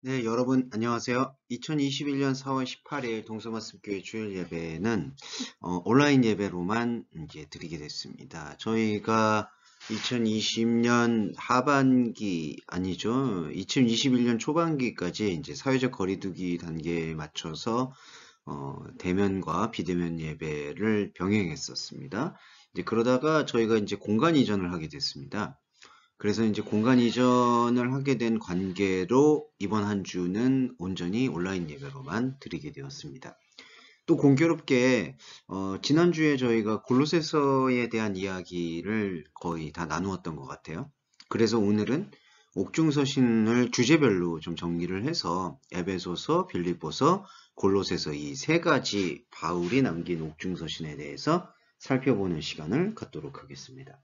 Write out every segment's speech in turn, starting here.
네, 여러분 안녕하세요. 2021년 4월 18일 동서말씀교회 주일 예배는 온라인 예배로만 이제 드리게 됐습니다. 저희가 2020년 하반기 아니죠. 2021년 초반기까지 이제 사회적 거리두기 단계에 맞춰서 대면과 비대면 예배를 병행했었습니다. 이제 그러다가 저희가 이제 공간 이전을 하게 됐습니다. 그래서 이제 공간 이전을 하게 된 관계로 이번 한 주는 온전히 온라인 예배로만 드리게 되었습니다. 또 공교롭게 지난주에 저희가 골로새서에 대한 이야기를 거의 다 나누었던 것 같아요. 그래서 오늘은 옥중서신을 주제별로 좀 정리를 해서 에베소서, 빌립보서, 골로새서 이 세 가지 바울이 남긴 옥중서신에 대해서 살펴보는 시간을 갖도록 하겠습니다.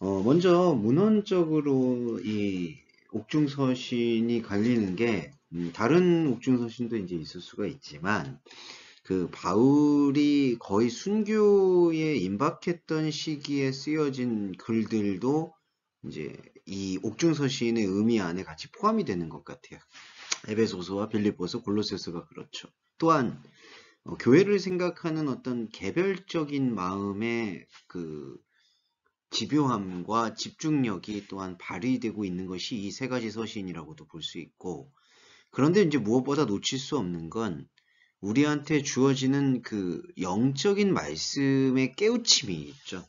먼저 문헌적으로 이 옥중서신이 갈리는 게 다른 옥중서신도 이제 있을 수가 있지만 그 바울이 거의 순교에 임박했던 시기에 쓰여진 글들도 이제 이 옥중서신의 의미 안에 같이 포함이 되는 것 같아요. 에베소서와 빌립보서, 골로새서가 그렇죠. 또한 교회를 생각하는 어떤 개별적인 마음의 그 집요함과 집중력이 또한 발휘되고 있는 것이 이 세 가지 서신이라고도 볼 수 있고, 그런데 이제 무엇보다 놓칠 수 없는 건 우리한테 주어지는 그 영적인 말씀의 깨우침이 있죠.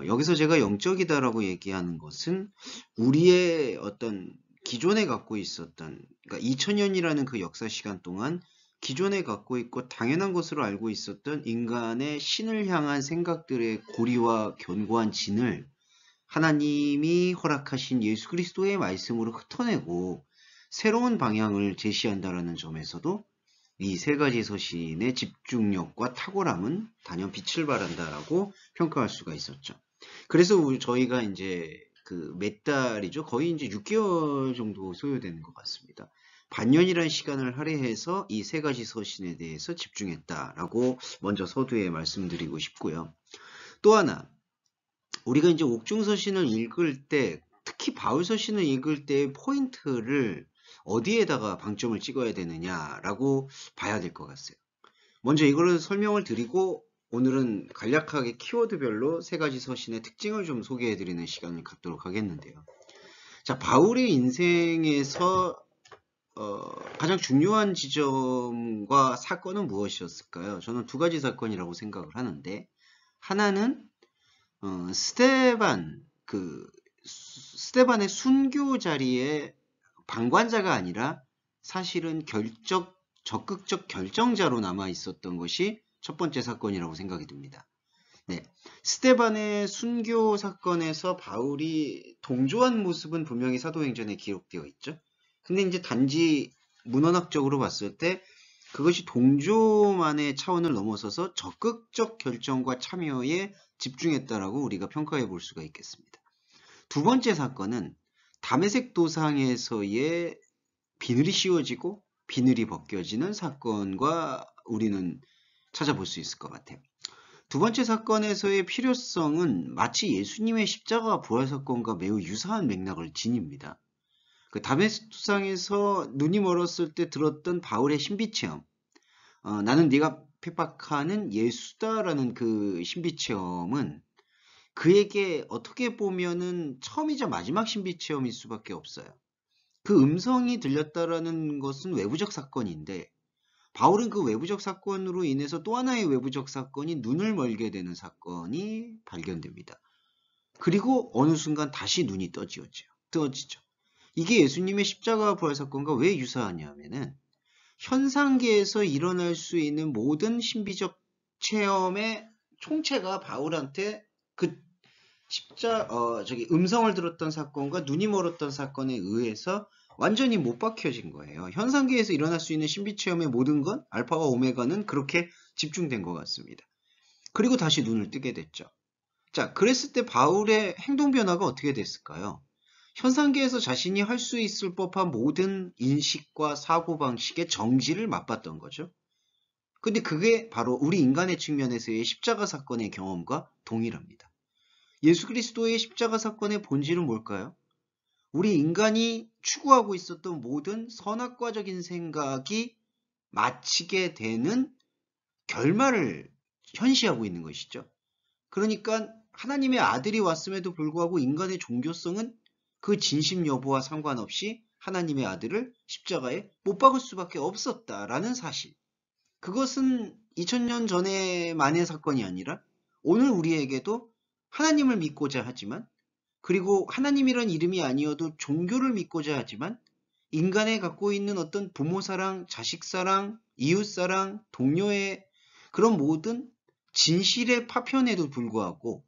여기서 제가 영적이다라고 얘기하는 것은 우리의 어떤 기존에 갖고 있었던, 그러니까 2000년이라는 그 역사 시간 동안 기존에 갖고 있고 당연한 것으로 알고 있었던 인간의 신을 향한 생각들의 고리와 견고한 진을 하나님이 허락하신 예수 그리스도의 말씀으로 흩어내고 새로운 방향을 제시한다라는 점에서도 이 세 가지 서신의 집중력과 탁월함은 단연 빛을 발한다라고 평가할 수가 있었죠. 그래서 저희가 이제 그 몇 달이죠. 거의 이제 6개월 정도 소요되는 것 같습니다. 반년이라는 시간을 할애해서 이 세 가지 서신에 대해서 집중했다라고 먼저 서두에 말씀드리고 싶고요. 또 하나, 우리가 이제 옥중서신을 읽을 때, 특히 바울서신을 읽을 때의 포인트를 어디에다가 방점을 찍어야 되느냐라고 봐야 될 것 같아요. 먼저 이거를 설명을 드리고 오늘은 간략하게 키워드별로 세 가지 서신의 특징을 좀 소개해드리는 시간을 갖도록 하겠는데요. 자, 바울의 인생에서 가장 중요한 지점과 사건은 무엇이었을까요? 저는 두 가지 사건이라고 생각을 하는데, 하나는 스테반의 순교 자리에 방관자가 아니라 사실은 적극적 결정자로 남아 있었던 것이 첫 번째 사건이라고 생각이 듭니다. 네. 스테반의 순교 사건에서 바울이 동조한 모습은 분명히 사도행전에 기록되어 있죠. 근데 이제 단지 문헌학적으로 봤을 때 그것이 동조만의 차원을 넘어서서 적극적 결정과 참여에 집중했다라고 우리가 평가해 볼 수가 있겠습니다. 두 번째 사건은 다메섹 도상에서의 비늘이 씌워지고 비늘이 벗겨지는 사건과 우리는 찾아볼 수 있을 것 같아요. 두 번째 사건에서의 필요성은 마치 예수님의 십자가 부활 사건과 매우 유사한 맥락을 지닙니다. 그 다메섹 도상에서 눈이 멀었을 때 들었던 바울의 신비체험, 나는 네가 핍박하는 예수다라는 그 신비체험은 그에게 어떻게 보면은 처음이자 마지막 신비체험일 수밖에 없어요. 그 음성이 들렸다라는 것은 외부적 사건인데 바울은 그 외부적 사건으로 인해서 또 하나의 외부적 사건이 눈을 멀게 되는 사건이 발견됩니다. 그리고 어느 순간 다시 눈이 떠지죠. 이게 예수님의 십자가 부활 사건과 왜 유사하냐면은 현상계에서 일어날 수 있는 모든 신비적 체험의 총체가 바울한테 그 음성을 들었던 사건과 눈이 멀었던 사건에 의해서 완전히 못 박혀진 거예요. 현상계에서 일어날 수 있는 신비 체험의 모든 건 알파와 오메가는 그렇게 집중된 것 같습니다. 그리고 다시 눈을 뜨게 됐죠. 자, 그랬을 때 바울의 행동 변화가 어떻게 됐을까요? 현상계에서 자신이 할 수 있을 법한 모든 인식과 사고방식의 정지를 맛봤던 거죠. 근데 그게 바로 우리 인간의 측면에서의 십자가 사건의 경험과 동일합니다. 예수 그리스도의 십자가 사건의 본질은 뭘까요? 우리 인간이 추구하고 있었던 모든 선악과적인 생각이 마치게 되는 결말을 현시하고 있는 것이죠. 그러니까 하나님의 아들이 왔음에도 불구하고 인간의 종교성은 그 진심 여부와 상관없이 하나님의 아들을 십자가에 못 박을 수밖에 없었다라는 사실. 그것은 2000년 전에만의 사건이 아니라 오늘 우리에게도 하나님을 믿고자 하지만, 그리고 하나님이란 이름이 아니어도 종교를 믿고자 하지만 인간에 갖고 있는 어떤 부모 사랑, 자식 사랑, 이웃 사랑, 동료의 그런 모든 진실의 파편에도 불구하고,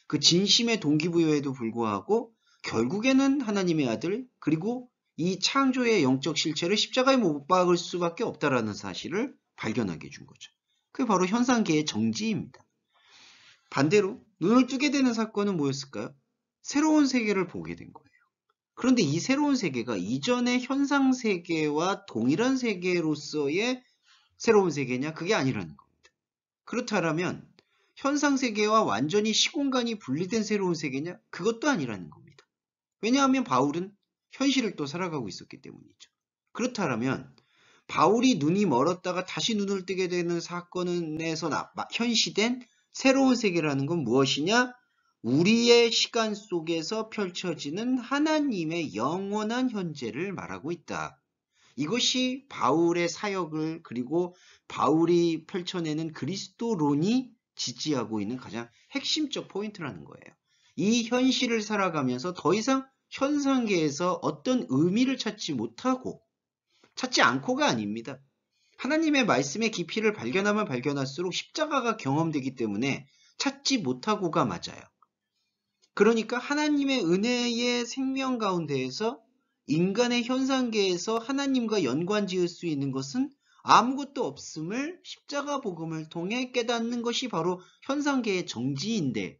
그 진심의 동기부여에도 불구하고 결국에는 하나님의 아들, 그리고 이 창조의 영적 실체를 십자가에 못 박을 수밖에 없다라는 사실을 발견하게 해준 거죠. 그게 바로 현상계의 정지입니다. 반대로 눈을 뜨게 되는 사건은 뭐였을까요? 새로운 세계를 보게 된 거예요. 그런데 이 새로운 세계가 이전의 현상 세계와 동일한 세계로서의 새로운 세계냐? 그게 아니라는 겁니다. 그렇다면 현상 세계와 완전히 시공간이 분리된 새로운 세계냐? 그것도 아니라는 겁니다. 왜냐하면 바울은 현실을 또 살아가고 있었기 때문이죠. 그렇다면 바울이 눈이 멀었다가 다시 눈을 뜨게 되는 사건에서 현시된 새로운 세계라는 건 무엇이냐? 우리의 시간 속에서 펼쳐지는 하나님의 영원한 현재를 말하고 있다. 이것이 바울의 사역을, 그리고 바울이 펼쳐내는 그리스도론이 지지하고 있는 가장 핵심적 포인트라는 거예요. 이 현실을 살아가면서 더 이상 현상계에서 어떤 의미를 찾지 못하고, 찾지 않고가 아닙니다. 하나님의 말씀의 깊이를 발견하면 발견할수록 십자가가 경험되기 때문에 찾지 못하고가 맞아요. 그러니까 하나님의 은혜의 생명 가운데에서 인간의 현상계에서 하나님과 연관 지을 수 있는 것은 아무것도 없음을 십자가 복음을 통해 깨닫는 것이 바로 현상계의 정지인데,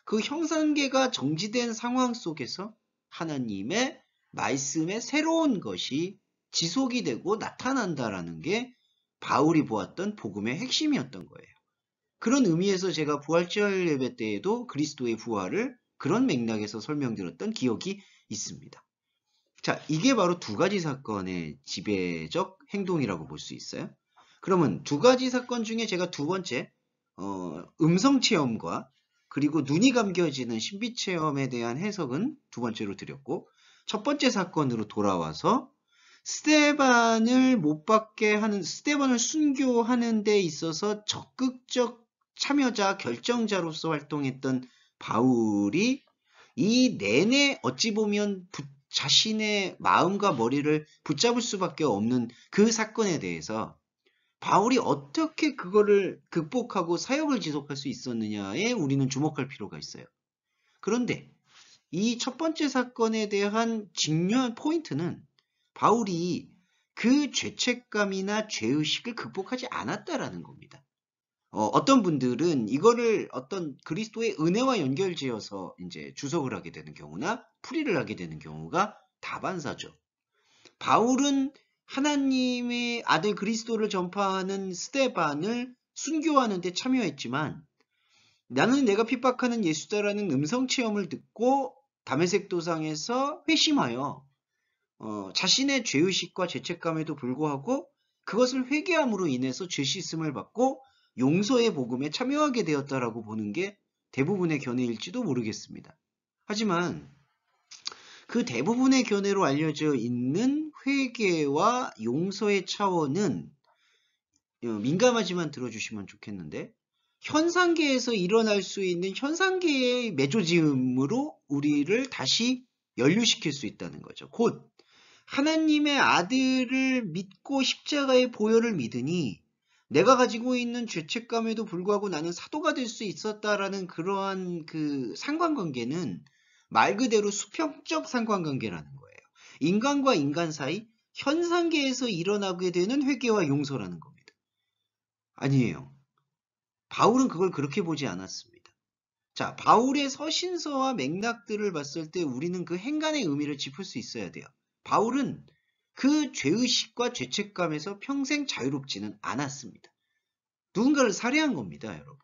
그 현상계가 정지된 상황 속에서 하나님의 말씀의 새로운 것이 지속이 되고 나타난다라는 게 바울이 보았던 복음의 핵심이었던 거예요. 그런 의미에서 제가 부활절 예배 때에도 그리스도의 부활을 그런 맥락에서 설명드렸던 기억이 있습니다. 자, 이게 바로 두 가지 사건의 지배적 행동이라고 볼 수 있어요. 그러면 두 가지 사건 중에 제가 두 번째, 음성 체험과 그리고 눈이 감겨지는 신비 체험에 대한 해석은 두 번째로 드렸고, 첫 번째 사건으로 돌아와서 스데반을 못 받게 하는, 스데반을 순교하는 데 있어서 적극적 참여자, 결정자로서 활동했던 바울이 이 내내 어찌 보면 자신의 마음과 머리를 붙잡을 수밖에 없는 그 사건에 대해서 바울이 어떻게 그거를 극복하고 사역을 지속할 수 있었느냐에 우리는 주목할 필요가 있어요. 그런데 이 첫 번째 사건에 대한 중요한 포인트는 바울이 그 죄책감이나 죄의식을 극복하지 않았다라는 겁니다. 어떤 분들은 이거를 어떤 그리스도의 은혜와 연결지어서 이제 주석을 하게 되는 경우나 풀이를 하게 되는 경우가 다반사죠. 바울은 하나님의 아들 그리스도를 전파하는 스데반을 순교하는 데 참여했지만, 나는 내가 핍박하는 예수다라는 음성 체험을 듣고 다메섹 도상에서 회심하여 자신의 죄의식과 죄책감에도 불구하고 그것을 회개함으로 인해서 죄 씻음을 받고 용서의 복음에 참여하게 되었다라고 보는 게 대부분의 견해일지도 모르겠습니다. 하지만 그 대부분의 견해로 알려져 있는 회개와 용서의 차원은, 민감하지만 들어주시면 좋겠는데, 현상계에서 일어날 수 있는 현상계의 매조지음으로 우리를 다시 연루시킬 수 있다는 거죠. 곧 하나님의 아들을 믿고 십자가의 보혈을 믿으니 내가 가지고 있는 죄책감에도 불구하고 나는 사도가 될 수 있었다라는 그러한 그 상관관계는 말 그대로 수평적 상관관계라는 거예요. 인간과 인간 사이 현상계에서 일어나게 되는 회개와 용서라는 겁니다. 아니에요. 바울은 그걸 그렇게 보지 않았습니다. 자, 바울의 서신서와 맥락들을 봤을 때 우리는 그 행간의 의미를 짚을 수 있어야 돼요. 바울은 그 죄의식과 죄책감에서 평생 자유롭지는 않았습니다. 누군가를 살해한 겁니다, 여러분.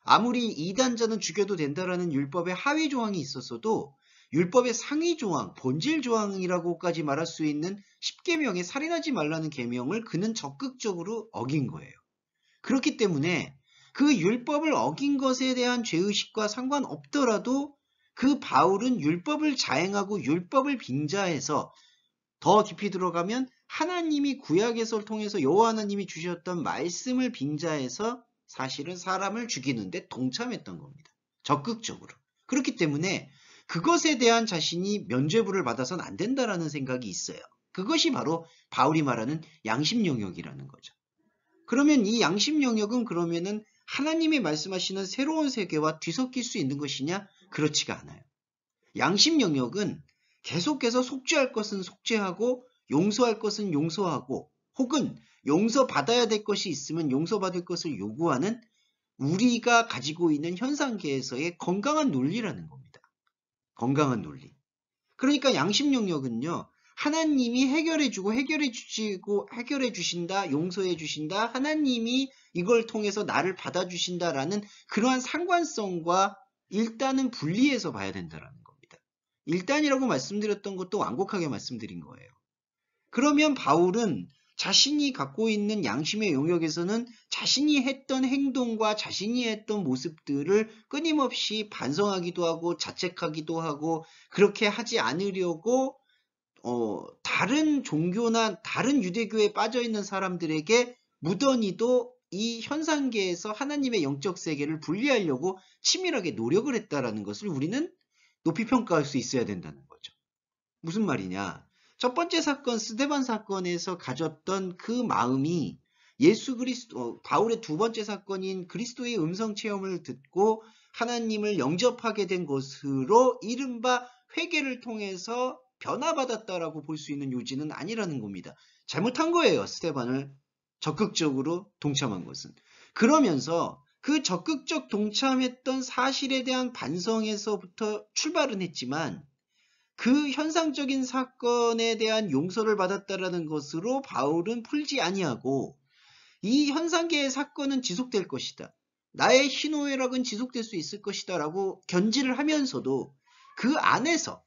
아무리 이단자는 죽여도 된다라는 율법의 하위 조항이 있었어도 율법의 상위 조항, 본질 조항이라고까지 말할 수 있는 10계명의 살인하지 말라는 계명을 그는 적극적으로 어긴 거예요. 그렇기 때문에 그 율법을 어긴 것에 대한 죄의식과 상관없더라도 그 바울은 율법을 자행하고 율법을 빙자해서 더 깊이 들어가면 하나님이 구약에서 통해서 여호와 하나님이 주셨던 말씀을 빙자해서 사실은 사람을 죽이는데 동참했던 겁니다. 적극적으로. 그렇기 때문에 그것에 대한 자신이 면죄부를 받아서는 안 된다라는 생각이 있어요. 그것이 바로 바울이 말하는 양심 영역이라는 거죠. 그러면 이 양심 영역은 그러면은 하나님이 말씀하시는 새로운 세계와 뒤섞일 수 있는 것이냐? 그렇지가 않아요. 양심 영역은 계속해서 속죄할 것은 속죄하고 용서할 것은 용서하고 혹은 용서받아야 될 것이 있으면 용서받을 것을 요구하는 우리가 가지고 있는 현상계에서의 건강한 논리라는 겁니다. 건강한 논리. 그러니까 양심 영역은요. 하나님이 해결해 주신다, 용서해 주신다, 하나님이 이걸 통해서 나를 받아주신다라는 그러한 상관성과 일단은 분리해서 봐야 된다라는 겁니다. 일단이라고 말씀드렸던 것도 완곡하게 말씀드린 거예요. 그러면 바울은 자신이 갖고 있는 양심의 영역에서는 자신이 했던 행동과 자신이 했던 모습들을 끊임없이 반성하기도 하고 자책하기도 하고 그렇게 하지 않으려고 다른 종교나 다른 유대교에 빠져있는 사람들에게 무던히도 이 현상계에서 하나님의 영적 세계를 분리하려고 치밀하게 노력을 했다라는 것을 우리는 높이 평가할 수 있어야 된다는 거죠. 무슨 말이냐? 첫 번째 사건, 스데반 사건에서 가졌던 그 마음이 바울의 두 번째 사건인 그리스도의 음성 체험을 듣고 하나님을 영접하게 된 것으로 이른바 회개를 통해서 변화받았다라고 볼 수 있는 요지는 아니라는 겁니다. 잘못한 거예요. 스데반을 적극적으로 동참한 것은. 그러면서 그 적극적 동참했던 사실에 대한 반성에서부터 출발은 했지만 그 현상적인 사건에 대한 용서를 받았다라는 것으로 바울은 풀지 아니하고 이 현상계의 사건은 지속될 것이다. 나의 희노애락은 지속될 수 있을 것이다 라고 견지를 하면서도 그 안에서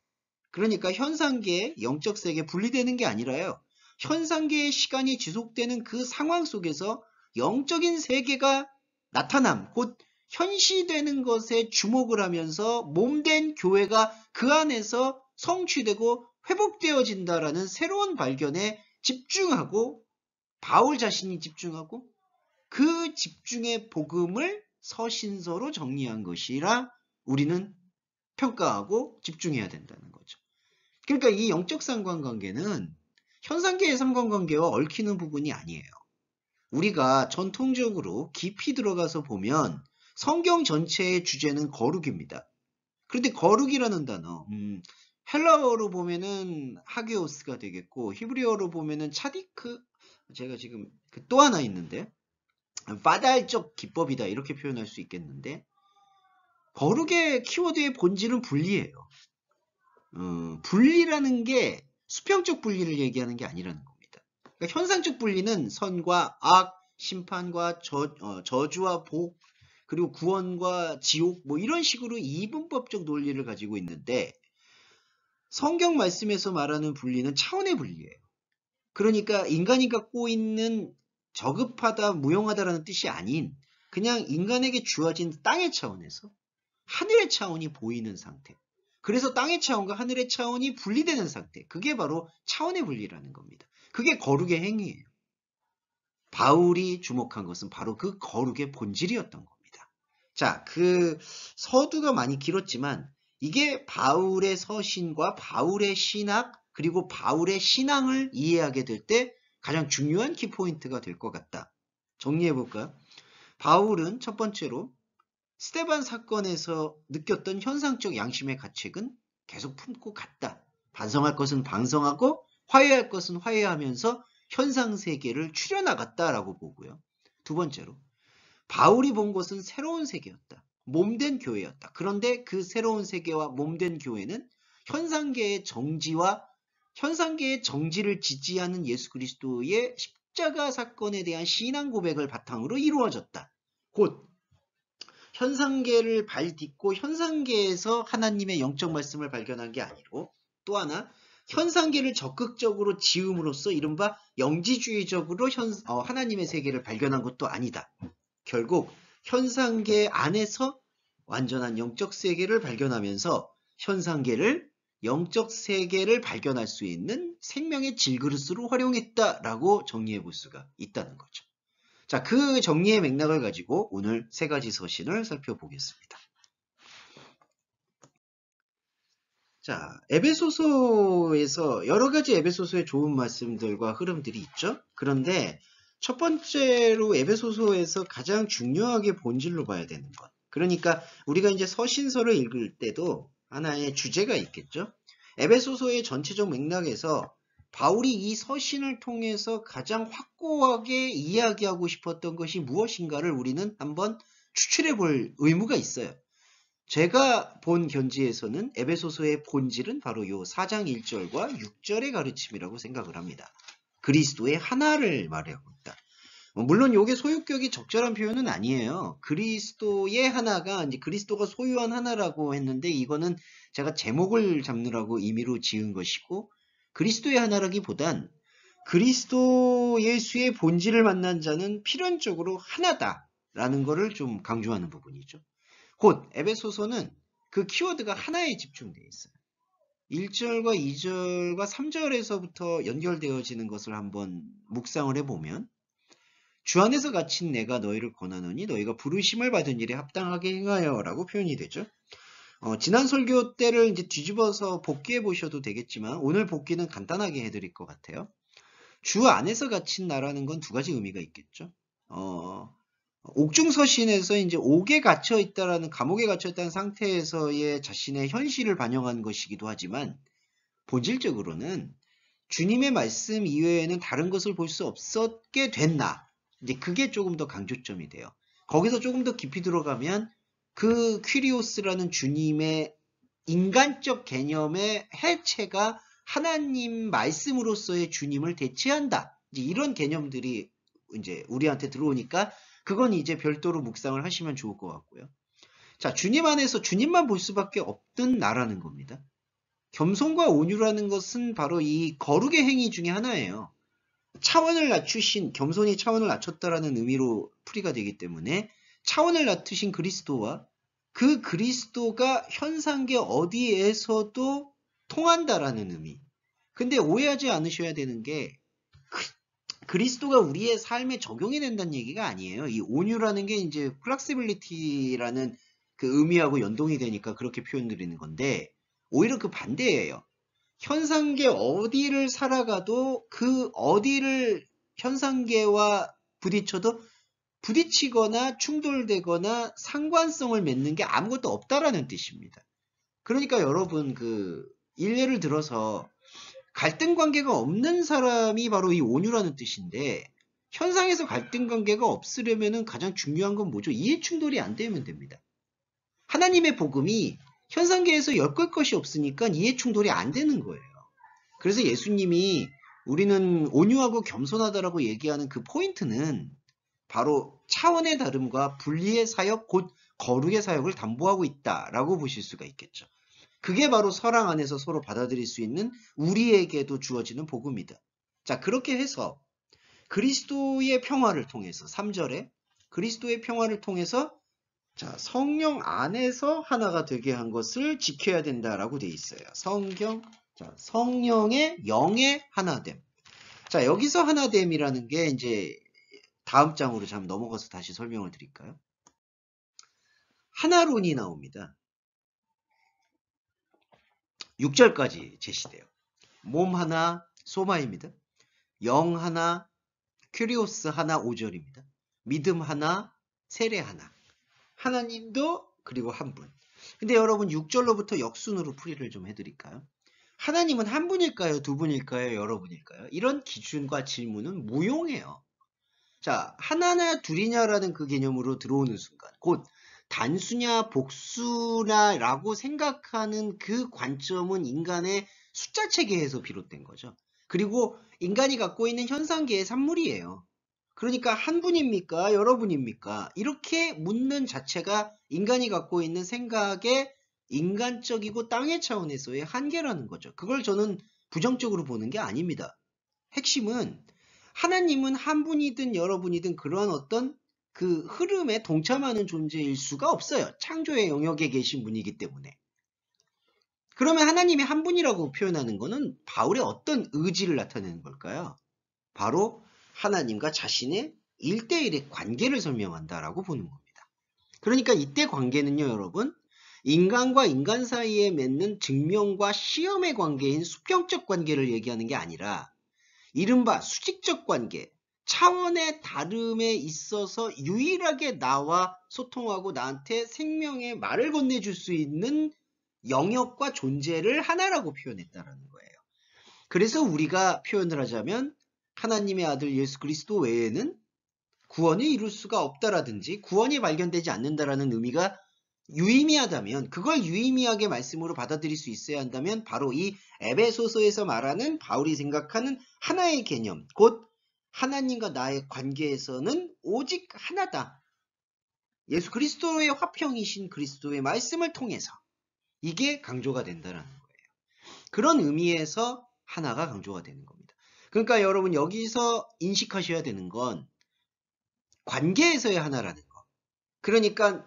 그러니까 현상계의 영적 세계 분리되는 게 아니라요. 현상계의 시간이 지속되는 그 상황 속에서 영적인 세계가 나타남, 곧 현시되는 것에 주목을 하면서 몸된 교회가 그 안에서 성취되고 회복되어진다라는 새로운 발견에 집중하고 바울 자신이 집중하고 그 집중의 복음을 서신서로 정리한 것이라 우리는 평가하고 집중해야 된다는 거죠. 그러니까 이 영적 상관관계는 현상계의 상관관계와 얽히는 부분이 아니에요. 우리가 전통적으로 깊이 들어가서 보면 성경 전체의 주제는 거룩입니다. 그런데 거룩이라는 단어, 헬라어로 보면은 하게오스가 되겠고 히브리어로 보면은 차디크, 제가 지금 또 하나 있는데 파달적 기법이다 이렇게 표현할 수 있겠는데 거룩의 키워드의 본질은 분리예요. 분리라는 게 수평적 분리를 얘기하는 게 아니라는 겁니다. 그러니까 현상적 분리는 선과 악, 심판과 저주와 복, 그리고 구원과 지옥 뭐 이런 식으로 이분법적 논리를 가지고 있는데 성경 말씀에서 말하는 분리는 차원의 분리예요. 그러니까 인간이 갖고 있는 저급하다, 무용하다라는 뜻이 아닌 그냥 인간에게 주어진 땅의 차원에서 하늘의 차원이 보이는 상태. 그래서 땅의 차원과 하늘의 차원이 분리되는 상태. 그게 바로 차원의 분리라는 겁니다. 그게 거룩의 행위예요. 바울이 주목한 것은 바로 그 거룩의 본질이었던 겁니다. 자, 그 서두가 많이 길었지만 이게 바울의 서신과 바울의 신학 그리고 바울의 신앙을 이해하게 될 때 가장 중요한 키포인트가 될 것 같다. 정리해볼까요? 바울은 첫 번째로 스데반 사건에서 느꼈던 현상적 양심의 가책은 계속 품고 갔다. 반성할 것은 반성하고 화해할 것은 화해하면서 현상세계를 추려나갔다라고 보고요. 두 번째로 바울이 본 것은 새로운 세계였다. 몸된 교회였다. 그런데 그 새로운 세계와 몸된 교회는 현상계의 정지와 현상계의 정지를 지지하는 예수 그리스도의 십자가 사건에 대한 신앙 고백을 바탕으로 이루어졌다. 곧 현상계를 발딛고 현상계에서 하나님의 영적 말씀을 발견한 게 아니고, 또 하나 현상계를 적극적으로 지음으로써 이른바 영지주의적으로 하나님의 세계를 발견한 것도 아니다. 결국 현상계 안에서 완전한 영적 세계를 발견하면서 현상계를 영적 세계를 발견할 수 있는 생명의 질그릇으로 활용했다라고 정리해 볼 수가 있다는 거죠. 자, 그 정리의 맥락을 가지고 오늘 세 가지 서신을 살펴보겠습니다. 자, 에베소서에서 여러 가지 에베소서의 좋은 말씀들과 흐름들이 있죠. 그런데 첫 번째로 에베소서에서 가장 중요하게 본질로 봐야 되는 것. 그러니까 우리가 이제 서신서를 읽을 때도 하나의 주제가 있겠죠. 에베소서의 전체적 맥락에서 바울이 이 서신을 통해서 가장 확고하게 이야기하고 싶었던 것이 무엇인가를 우리는 한번 추출해 볼 의무가 있어요. 제가 본 견지에서는 에베소서의 본질은 바로 이 4장 1절과 6절의 가르침이라고 생각을 합니다. 그리스도의 하나를 말하고 있다. 물론 이게 소유격이 적절한 표현은 아니에요. 그리스도의 하나가 이제 그리스도가 소유한 하나라고 했는데 이거는 제가 제목을 잡느라고 임의로 지은 것이고, 그리스도의 하나라기보단 그리스도 예수의 본질을 만난 자는 필연적으로 하나다라는 것을 좀 강조하는 부분이죠. 곧 에베소서는 그 키워드가 하나에 집중되어 있어요. 1절과 2절과 3절에서부터 연결되어지는 것을 한번 묵상을 해보면, 주 안에서 갇힌 내가 너희를 권하노니 너희가 부르심을 받은 일에 합당하게 행하여 라고 표현이 되죠. 지난 설교 때를 이제 뒤집어서 복귀해 보셔도 되겠지만 오늘 복귀는 간단하게 해드릴 것 같아요. 주 안에서 갇힌 나라는 건 두 가지 의미가 있겠죠. 옥중서신에서 이제 옥에 갇혀 있다라는, 감옥에 갇혀 있다는 상태에서의 자신의 현실을 반영한 것이기도 하지만, 본질적으로는 주님의 말씀 이외에는 다른 것을 볼 수 없었게 된 나. 이제 그게 조금 더 강조점이 돼요. 거기서 조금 더 깊이 들어가면 그 퀴리오스라는 주님의 인간적 개념의 해체가 하나님 말씀으로서의 주님을 대체한다. 이제 이런 개념들이 이제 우리한테 들어오니까 그건 이제 별도로 묵상을 하시면 좋을 것 같고요. 자, 주님 안에서 주님만 볼 수밖에 없던 나라는 겁니다. 겸손과 온유라는 것은 바로 이 거룩의 행위 중에 하나예요. 차원을 낮추신, 겸손이 차원을 낮췄다라는 의미로 풀이가 되기 때문에 차원을 낮추신 그리스도와 그 그리스도가 현상계 어디에서도 통한다라는 의미. 근데 오해하지 않으셔야 되는 게 그리스도가 우리의 삶에 적용이 된다는 얘기가 아니에요. 이 온유라는 게 이제 플렉시빌리티라는 그 의미하고 연동이 되니까 그렇게 표현드리는 건데, 오히려 그 반대예요. 현상계 어디를 살아가도 그 어디를 현상계와 부딪혀도 부딪히거나 충돌되거나 상관성을 맺는 게 아무것도 없다라는 뜻입니다. 그러니까 여러분 그 일례를 들어서 갈등 관계가 없는 사람이 바로 이 온유라는 뜻인데, 현상에서 갈등 관계가 없으려면 가장 중요한 건 뭐죠? 이해 충돌이 안 되면 됩니다. 하나님의 복음이 현상계에서 엮을 것이 없으니까 이해 충돌이 안 되는 거예요. 그래서 예수님이 우리는 온유하고 겸손하다라고 얘기하는 그 포인트는 바로 차원의 다름과 분리의 사역, 곧 거룩의 사역을 담보하고 있다라고 보실 수가 있겠죠. 그게 바로 서랑 안에서 서로 받아들일 수 있는 우리에게도 주어지는 복음이다. 자, 그렇게 해서 그리스도의 평화를 통해서 3절에 그리스도의 평화를 통해서 자, 성령 안에서 하나가 되게 한 것을 지켜야 된다라고 돼 있어요. 성령의 영의 하나됨. 자, 여기서 하나됨이라는 게 이제 다음 장으로 잠 넘어가서 다시 설명을 드릴까요? 하나론이 나옵니다. 6절까지 제시돼요. 몸 하나, 소마입니다. 영 하나, 큐리오스 하나, 5절입니다. 믿음 하나, 세례 하나. 하나님도 그리고 한 분. 근데 여러분 6절로부터 역순으로 풀이를 좀 해드릴까요? 하나님은 한 분일까요? 두 분일까요? 여러분일까요? 이런 기준과 질문은 무용해요. 자, 하나냐 둘이냐라는 그 개념으로 들어오는 순간, 곧 단수냐 복수냐라고 생각하는 그 관점은 인간의 숫자 체계에서 비롯된 거죠. 그리고 인간이 갖고 있는 현상계의 산물이에요. 그러니까 한 분입니까? 여러분입니까? 이렇게 묻는 자체가 인간이 갖고 있는 생각의 인간적이고 땅의 차원에서의 한계라는 거죠. 그걸 저는 부정적으로 보는 게 아닙니다. 핵심은 하나님은 한 분이든 여러분이든 그런 어떤 그 흐름에 동참하는 존재일 수가 없어요. 창조의 영역에 계신 분이기 때문에. 그러면 하나님이 한 분이라고 표현하는 것은 바울의 어떤 의지를 나타내는 걸까요? 바로 하나님과 자신의 1대1의 관계를 설명한다라고 보는 겁니다. 그러니까 이때 관계는요, 여러분, 인간과 인간 사이에 맺는 증명과 시험의 관계인 수평적 관계를 얘기하는 게 아니라 이른바 수직적 관계, 차원의 다름에 있어서 유일하게 나와 소통하고 나한테 생명의 말을 건네줄 수 있는 영역과 존재를 하나라고 표현했다라는 거예요. 그래서 우리가 표현을 하자면 하나님의 아들 예수 그리스도 외에는 구원을 이룰 수가 없다라든지 구원이 발견되지 않는다라는 의미가 유의미하다면, 그걸 유의미하게 말씀으로 받아들일 수 있어야 한다면 바로 이 에베소서에서 말하는 바울이 생각하는 하나의 개념, 곧 하나님과 나의 관계에서는 오직 하나다. 예수 그리스도의 화평이신 그리스도의 말씀을 통해서 이게 강조가 된다는 거예요. 그런 의미에서 하나가 강조가 되는 겁니다. 그러니까 여러분 여기서 인식하셔야 되는 건 관계에서의 하나라는 거. 그러니까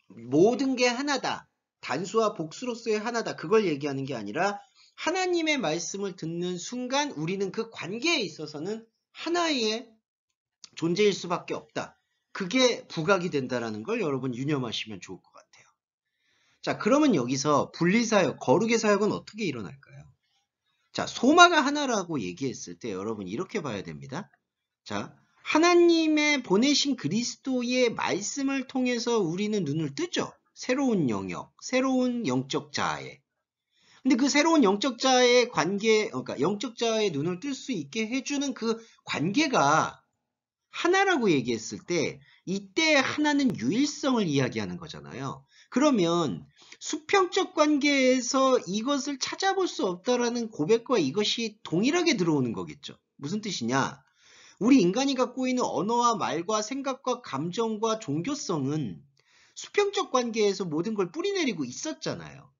모든 게 하나다. 단수와 복수로서의 하나다. 그걸 얘기하는 게 아니라 하나님의 말씀을 듣는 순간 우리는 그 관계에 있어서는 하나의 존재일 수밖에 없다. 그게 부각이 된다는 걸 여러분 유념하시면 좋을 것 같아요. 자, 그러면 여기서 분리사역, 거룩의 사역은 어떻게 일어날까요? 자, 소마가 하나라고 얘기했을 때 여러분 이렇게 봐야 됩니다. 자, 하나님의 보내신 그리스도의 말씀을 통해서 우리는 눈을 뜨죠. 새로운 영역, 새로운 영적 자아에. 근데 그 새로운 영적 자아의 관계, 그러니까 영적 자아의 눈을 뜰 수 있게 해주는 그 관계가 하나라고 얘기했을 때 이때 하나는 유일성을 이야기하는 거잖아요. 그러면 수평적 관계에서 이것을 찾아볼 수 없다라는 고백과 이것이 동일하게 들어오는 거겠죠. 무슨 뜻이냐? 우리 인간이 갖고 있는 언어와 말과 생각과 감정과 종교성은 수평적 관계에서 모든 걸 뿌리내리고 있었잖아요.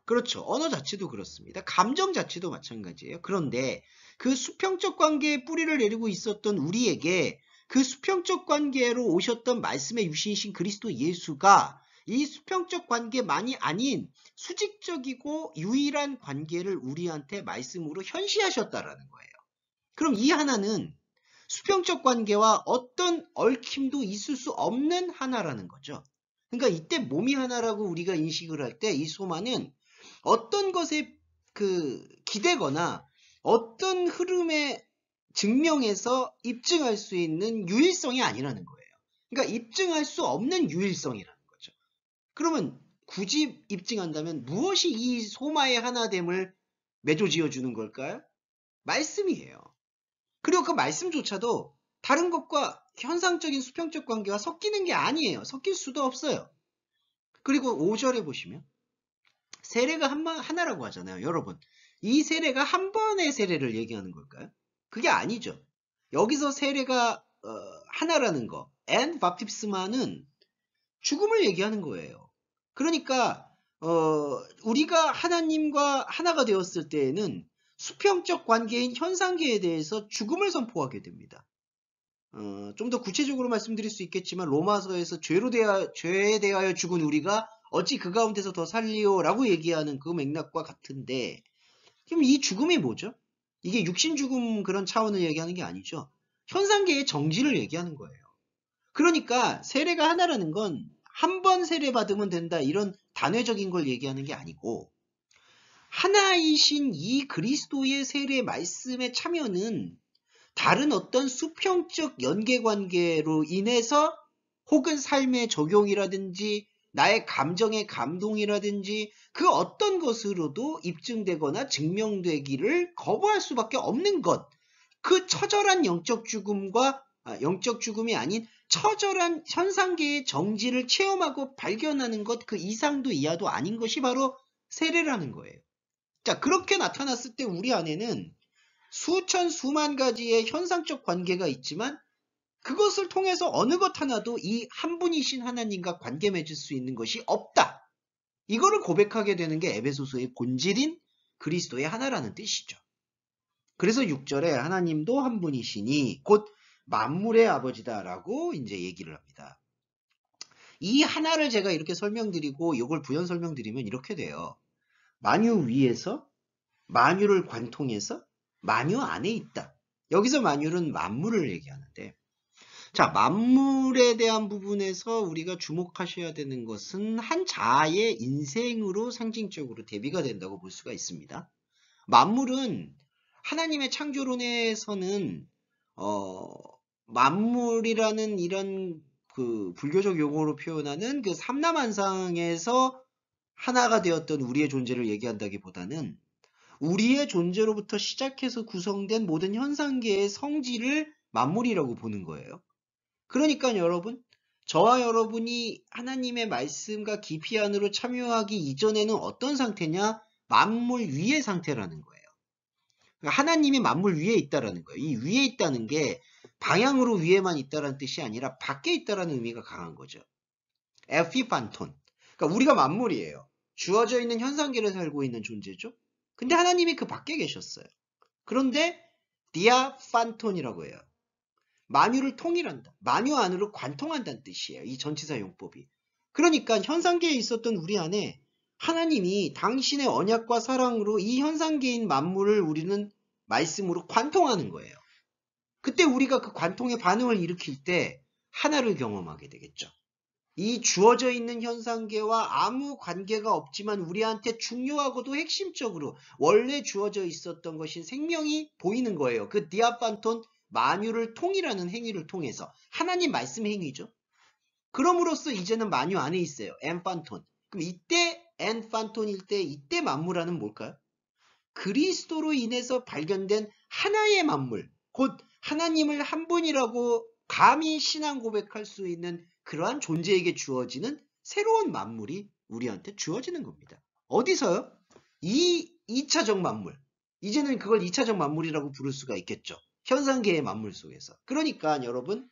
그렇죠. 언어 자체도 그렇습니다. 감정 자체도 마찬가지예요. 그런데 그 수평적 관계에 뿌리를 내리고 있었던 우리에게 그 수평적 관계로 오셨던 말씀의 유신이신 그리스도 예수가 이 수평적 관계만이 아닌 수직적이고 유일한 관계를 우리한테 말씀으로 현시하셨다라는 거예요. 그럼 이 하나는 수평적 관계와 어떤 얽힘도 있을 수 없는 하나라는 거죠. 그러니까 이때 몸이 하나라고 우리가 인식을 할 때 이 소마는 어떤 것에 기대거나 어떤 흐름에 증명해서 입증할 수 있는 유일성이 아니라는 거예요. 그러니까 입증할 수 없는 유일성이라는 거죠. 그러면 굳이 입증한다면 무엇이 이 소마의 하나됨을 매조지어 주는 걸까요? 말씀이에요. 그리고 그 말씀조차도 다른 것과 현상적인 수평적 관계와 섞이는 게 아니에요. 섞일 수도 없어요. 그리고 5절에 보시면 세례가 하나라고 하잖아요. 여러분, 이 세례가 한 번의 세례를 얘기하는 걸까요? 그게 아니죠. 여기서 세례가 하나라는 거, and baptisma는 죽음을 얘기하는 거예요. 그러니까 우리가 하나님과 하나가 되었을 때에는 수평적 관계인 현상계에 대해서 죽음을 선포하게 됩니다. 좀 더 구체적으로 말씀드릴 수 있겠지만 로마서에서 죄에 대하여 죽은 우리가 어찌 그 가운데서 더 살리오 라고 얘기하는 그 맥락과 같은데, 그럼 이 죽음이 뭐죠? 이게 육신 죽음 그런 차원을 얘기하는 게 아니죠. 현상계의 정지를 얘기하는 거예요. 그러니까 세례가 하나라는 건 한 번 세례 받으면 된다 이런 단회적인 걸 얘기하는 게 아니고, 하나이신 이 그리스도의 세례 말씀의 참여는 다른 어떤 수평적 연계관계로 인해서 혹은 삶의 적용이라든지 나의 감정의 감동이라든지 그 어떤 것으로도 입증되거나 증명되기를 거부할 수밖에 없는 것. 그 처절한 영적 죽음이 아닌 처절한 현상계의 정지를 체험하고 발견하는 것, 그 이상도 이하도 아닌 것이 바로 세례라는 거예요. 자, 그렇게 나타났을 때 우리 안에는 수천 수만 가지의 현상적 관계가 있지만 그것을 통해서 어느 것 하나도 이 한 분이신 하나님과 관계 맺을 수 있는 것이 없다. 이거를 고백하게 되는 게 에베소서의 본질인 그리스도의 하나라는 뜻이죠. 그래서 6절에 하나님도 한 분이시니 곧 만물의 아버지다라고 이제 얘기를 합니다. 이 하나를 제가 이렇게 설명드리고 이걸 부연 설명드리면 이렇게 돼요. 만유 위에서 만유를 관통해서 만유 안에 있다. 여기서 만유는 만물을 얘기하는데, 자, 만물에 대한 부분에서 우리가 주목하셔야 되는 것은 한 자아의 인생으로 상징적으로 대비가 된다고 볼 수가 있습니다. 만물은 하나님의 창조론에서는 만물이라는 이런 그 불교적 용어로 표현하는 그 삼라만상에서 하나가 되었던 우리의 존재를 얘기한다기보다는 우리의 존재로부터 시작해서 구성된 모든 현상계의 성질을 만물이라고 보는 거예요. 그러니까 여러분, 저와 여러분이 하나님의 말씀과 깊이 안으로 참여하기 이전에는 어떤 상태냐? 만물 위의 상태라는 거예요. 그러니까 하나님이 만물 위에 있다라는 거예요. 이 위에 있다는 게 방향으로 위에만 있다라는 뜻이 아니라 밖에 있다라는 의미가 강한 거죠. 에피판톤. 그러니까 우리가 만물이에요. 주어져 있는 현상계를 살고 있는 존재죠. 근데 하나님이 그 밖에 계셨어요. 그런데 디아판톤이라고 해요. 만유를 통일한다. 만유 안으로 관통한다는 뜻이에요. 이 전치사 용법이. 그러니까 현상계에 있었던 우리 안에 하나님이 당신의 언약과 사랑으로 이 현상계인 만물을 우리는 말씀으로 관통하는 거예요. 그때 우리가 그 관통의 반응을 일으킬 때 하나를 경험하게 되겠죠. 이 주어져 있는 현상계와 아무 관계가 없지만 우리한테 중요하고도 핵심적으로 원래 주어져 있었던 것인 생명이 보이는 거예요. 그 디아판톤 만유를 통일하는 행위를 통해서 하나님 말씀 행위죠. 그럼으로써 이제는 만유 안에 있어요. 엔판톤. 그럼 이때 엔판톤일 때 이때 만물하는 뭘까요? 그리스도로 인해서 발견된 하나의 만물, 곧 하나님을 한 분이라고 감히 신앙 고백할 수 있는 그러한 존재에게 주어지는 새로운 만물이 우리한테 주어지는 겁니다. 어디서요? 이 2차적 만물. 이제는 그걸 2차적 만물이라고 부를 수가 있겠죠. 현상계의 만물 속에서. 그러니까 여러분,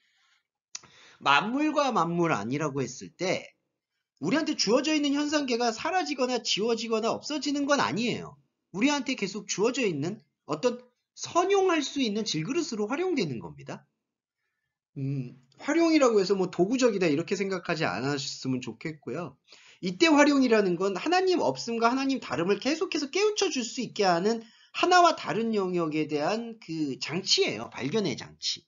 만물과 만물 아니라고 했을 때 우리한테 주어져 있는 현상계가 사라지거나 지워지거나 없어지는 건 아니에요. 우리한테 계속 주어져 있는 어떤 선용할 수 있는 질그릇으로 활용되는 겁니다. 활용이라고 해서 뭐 도구적이다 이렇게 생각하지 않으셨으면 좋겠고요. 이때 활용이라는 건 하나님 없음과 하나님 다름을 계속해서 깨우쳐 줄 수 있게 하는 하나와 다른 영역에 대한 그 장치예요. 발견의 장치.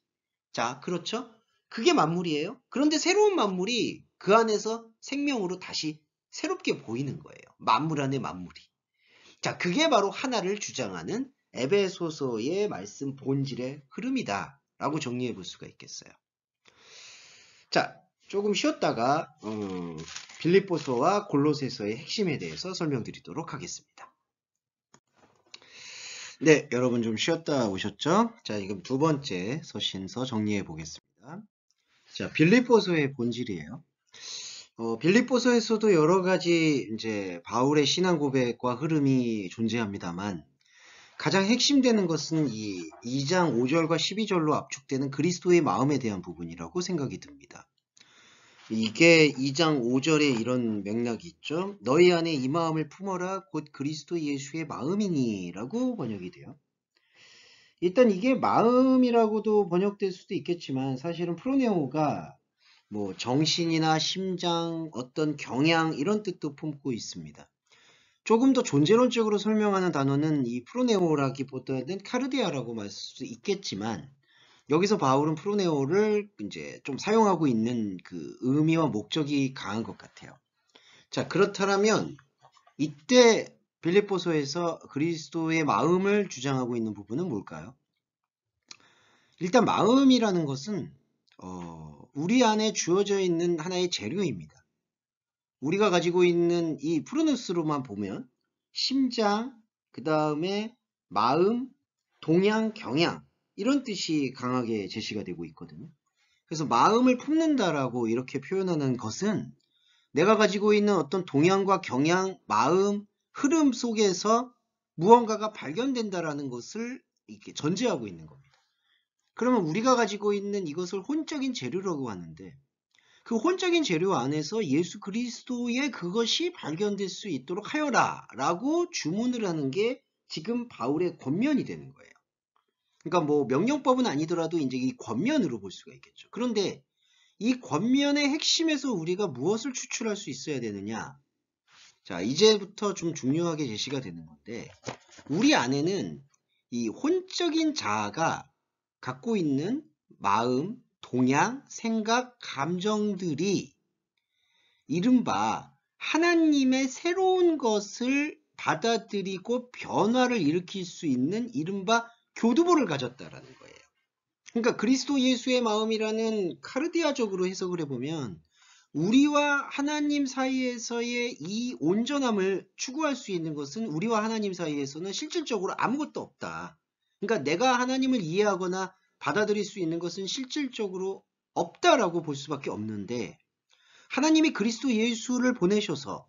자, 그렇죠? 그게 만물이에요. 그런데 새로운 만물이 그 안에서 생명으로 다시 새롭게 보이는 거예요. 만물 안에 만물이. 자, 그게 바로 하나를 주장하는 에베소서의 말씀 본질의 흐름이다 라고 정리해 볼 수가 있겠어요. 자, 조금 쉬었다가 빌립보서와 골로새서의 핵심에 대해서 설명드리도록 하겠습니다. 네, 여러분 좀 쉬었다 오셨죠? 자, 지금 두 번째 서신서 정리해 보겠습니다. 자, 빌립보서의 본질이에요. 빌립보서에서도 여러 가지 이제 바울의 신앙 고백과 흐름이 존재합니다만 가장 핵심되는 것은 이 2장 5절과 12절로 압축되는 그리스도의 마음에 대한 부분이라고 생각이 듭니다. 이게 2장 5절에 이런 맥락이 있죠. 너희 안에 이 마음을 품어라 곧 그리스도 예수의 마음이니 라고 번역이 돼요. 일단 이게 마음이라고도 번역될 수도 있겠지만 사실은 프로네오가 뭐 정신이나 심장, 어떤 경향 이런 뜻도 품고 있습니다. 조금 더 존재론적으로 설명하는 단어는 이 프로네오라기보다는 카르디아라고 말할 수 있겠지만 여기서 바울은 프로네오를 이제 좀 사용하고 있는 그 의미와 목적이 강한 것 같아요. 자, 그렇다면 이때 빌립보서에서 그리스도의 마음을 주장하고 있는 부분은 뭘까요? 일단 마음이라는 것은 우리 안에 주어져 있는 하나의 재료입니다. 우리가 가지고 있는 이 프로누스로만 보면 심장, 그 다음에 마음, 동양, 경향 이런 뜻이 강하게 제시가 되고 있거든요. 그래서 마음을 품는다라고 이렇게 표현하는 것은 내가 가지고 있는 어떤 동향과 경향, 마음, 흐름 속에서 무언가가 발견된다라는 것을 이렇게 전제하고 있는 겁니다. 그러면 우리가 가지고 있는 이것을 혼적인 재료라고 하는데 그 혼적인 재료 안에서 예수 그리스도의 그것이 발견될 수 있도록 하여라 라고 주문을 하는 게 지금 바울의 권면이 되는 거예요. 그러니까 뭐 명령법은 아니더라도 이제 이 권면으로 볼 수가 있겠죠. 그런데 이 권면의 핵심에서 우리가 무엇을 추출할 수 있어야 되느냐? 자, 이제부터 좀 중요하게 제시가 되는 건데 우리 안에는 이 혼적인 자아가 갖고 있는 마음, 동향, 생각, 감정들이 이른바 하나님의 새로운 것을 받아들이고 변화를 일으킬 수 있는 이른바 교두보를 가졌다라는 거예요. 그러니까 그리스도 예수의 마음이라는 카르디아적으로 해석을 해보면 우리와 하나님 사이에서의 이 온전함을 추구할 수 있는 것은 우리와 하나님 사이에서는 실질적으로 아무것도 없다. 그러니까 내가 하나님을 이해하거나 받아들일 수 있는 것은 실질적으로 없다라고 볼 수밖에 없는데 하나님이 그리스도 예수를 보내셔서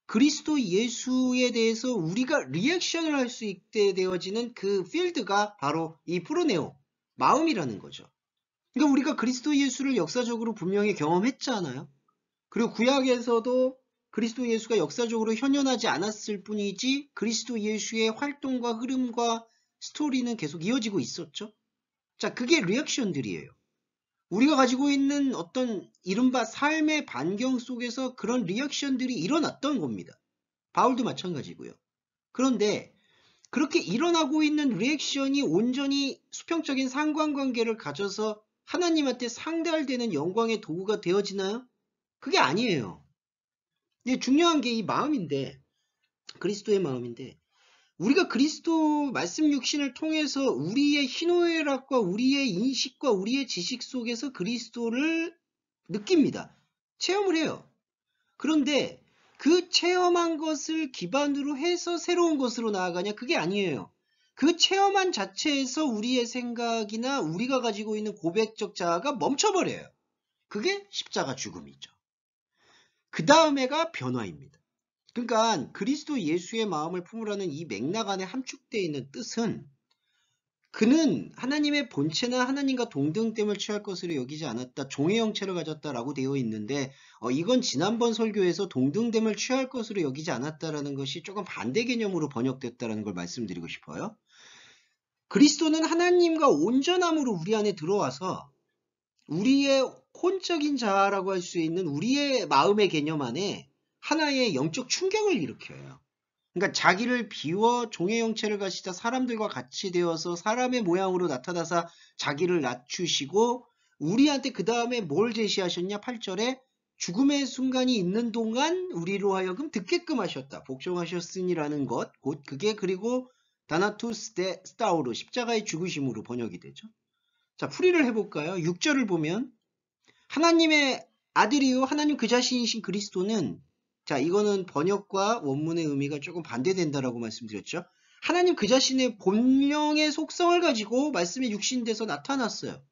그리스도 예수에 대해서 우리가 리액션을 할 수 있게 되어지는 그 필드가 바로 이 프로네오, 마음이라는 거죠. 그러니까 우리가 그리스도 예수를 역사적으로 분명히 경험했잖아요. 그리고 구약에서도 그리스도 예수가 역사적으로 현현하지 않았을 뿐이지 그리스도 예수의 활동과 흐름과 스토리는 계속 이어지고 있었죠. 자, 그게 리액션들이에요. 우리가 가지고 있는 어떤 이른바 삶의 반경 속에서 그런 리액션들이 일어났던 겁니다. 바울도 마찬가지고요. 그런데 그렇게 일어나고 있는 리액션이 온전히 수평적인 상관관계를 가져서 하나님한테 상달되는 영광의 도구가 되어지나요? 그게 아니에요. 근데 중요한 게 이 마음인데, 그리스도의 마음인데, 우리가 그리스도 말씀 육신을 통해서 우리의 희노애락과 우리의 인식과 우리의 지식 속에서 그리스도를 느낍니다. 체험을 해요. 그런데 그 체험한 것을 기반으로 해서 새로운 것으로 나아가냐? 그게 아니에요. 그 체험한 자체에서 우리의 생각이나 우리가 가지고 있는 고백적 자아가 멈춰버려요. 그게 십자가 죽음이죠. 그 다음에가 변화입니다. 그러니까 그리스도 예수의 마음을 품으라는 이 맥락 안에 함축되어 있는 뜻은 그는 하나님의 본체나 하나님과 동등됨을 취할 것으로 여기지 않았다. 종의 형체를 가졌다라고 되어 있는데 이건 지난번 설교에서 동등됨을 취할 것으로 여기지 않았다라는 것이 조금 반대 개념으로 번역됐다라는 걸 말씀드리고 싶어요. 그리스도는 하나님과 온전함으로 우리 안에 들어와서 우리의 혼적인 자아라고 할 수 있는 우리의 마음의 개념 안에 하나의 영적 충격을 일으켜요. 그러니까 자기를 비워 종의 형체를 가지다 사람들과 같이 되어서 사람의 모양으로 나타나서 자기를 낮추시고 우리한테 그 다음에 뭘 제시하셨냐? 8절에 죽음의 순간이 있는 동안 우리로 하여금 듣게끔 하셨다. 복종하셨으니라는 것. 곧 그게 그리고 다나투스 데 스타우로 십자가의 죽으심으로 번역이 되죠. 자, 풀이를 해볼까요? 6절을 보면 하나님의 아들이요 하나님 그 자신이신 그리스도는 자, 이거는 번역과 원문의 의미가 조금 반대된다라고 말씀드렸죠. 하나님 그 자신의 본령의 속성을 가지고 말씀의 육신이 돼서 나타났어요.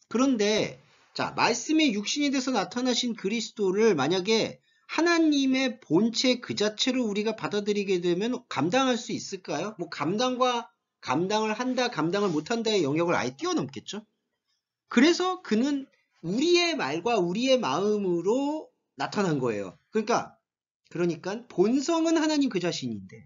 그런데 자, 말씀의 육신이 돼서 나타나신 그리스도를 만약에 하나님의 본체 그 자체로 우리가 받아들이게 되면 감당할 수 있을까요? 뭐 감당을 한다, 감당을 못한다의 영역을 아예 뛰어넘겠죠. 그래서 그는 우리의 말과 우리의 마음으로 나타난 거예요. 그러니까 본성은 하나님 그 자신인데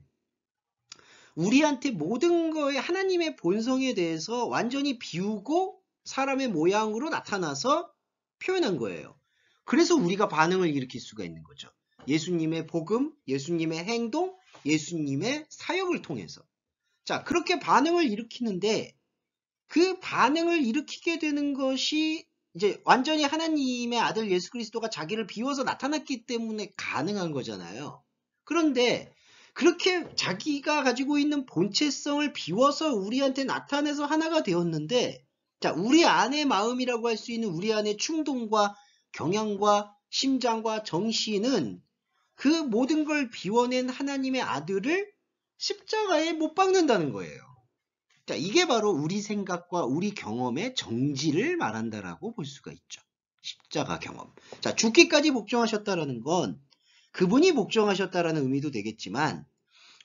우리한테 모든 거에 하나님의 본성에 대해서 완전히 비우고 사람의 모양으로 나타나서 표현한 거예요. 그래서 우리가 반응을 일으킬 수가 있는 거죠. 예수님의 복음, 예수님의 행동, 예수님의 사역을 통해서. 자, 그렇게 반응을 일으키는데 그 반응을 일으키게 되는 것이 이제 완전히 하나님의 아들 예수 그리스도가 자기를 비워서 나타났기 때문에 가능한 거잖아요. 그런데 그렇게 자기가 가지고 있는 본체성을 비워서 우리한테 나타내서 하나가 되었는데 자, 우리 안의 마음이라고 할 수 있는 우리 안의 충동과 경향과 심장과 정신은 그 모든 걸 비워낸 하나님의 아들을 십자가에 못 박는다는 거예요. 자, 이게 바로 우리 생각과 우리 경험의 정지를 말한다라고 볼 수가 있죠. 십자가 경험. 자, 죽기까지 복종하셨다라는 건 그분이 복종하셨다라는 의미도 되겠지만